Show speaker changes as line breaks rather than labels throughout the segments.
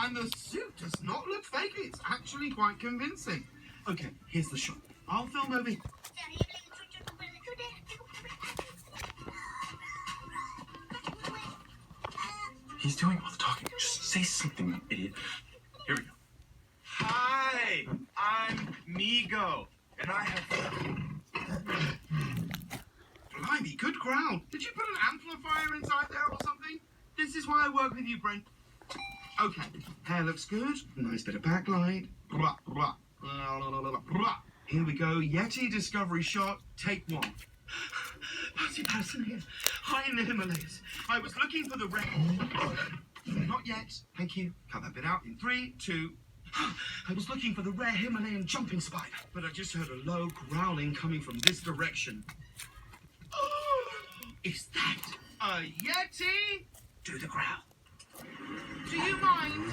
And the suit does not look fake. It's actually quite convincing. Okay, here's the shot. I'll film over here.
He's doing all the talking. Just say something, you idiot. Here we go. Hi, I'm Migo, and I have...
Blimey, good crowd. Did you put an amplifier inside there or something? This is why I work with you, Brent. Okay, hair looks good. Nice bit of backlight. Blah, blah, blah, blah, blah, blah. Here we go. Yeti discovery shot. Take one. Percy Patterson here. High in the Himalayas. I was looking for the red. Not yet. Thank you. Cut that bit out in 3, 2. I was looking for the rare Himalayan jumping spider, but I just heard a low growling coming from this direction. Is that a Yeti? Do the growl. Do you mind?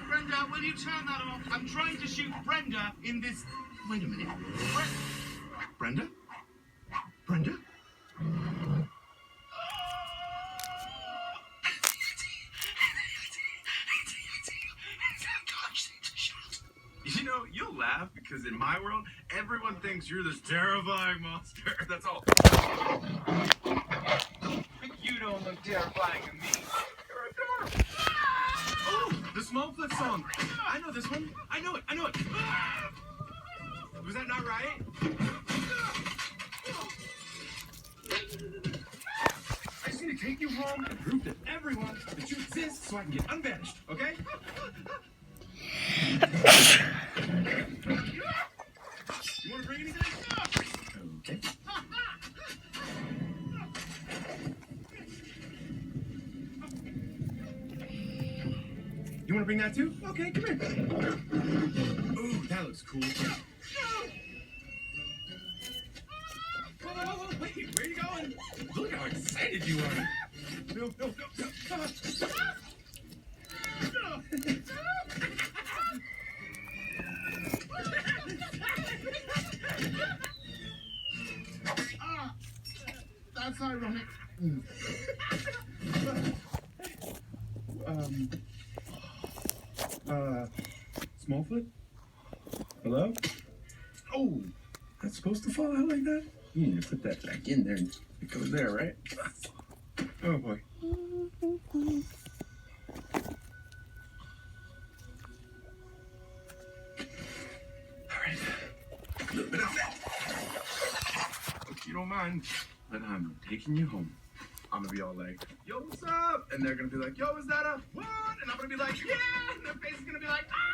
Brenda, will you turn that off? I'm trying to shoot Brenda in this... Wait a minute. Brenda? Brenda?
You know, you'll laugh because in my world, everyone thinks you're this terrifying monster. That's all. You don't look terrifying to me. You're adorable. Oh, the Smallfoot song. I know this one. I know it. Was that not right? I just need to take you home and prove to everyone that you exist so I can get unbanished, okay? You want to bring anything? Okay. You want to bring that too? Okay, come here. Ooh, that looks cool. Whoa, wait, where are you going? Look how excited you are. No, come on.
That's ironic.
Smallfoot? Hello? Oh, that's supposed to fall out like that? You need to put that back in there. It goes there, right? Oh, boy. All right. A little bit of that. If you don't mind, then I'm taking you home. I'm gonna be all like, yo, what's up? And they're gonna be like, yo, is that a what? And I'm gonna be like, yeah. And their face is gonna be like, ah.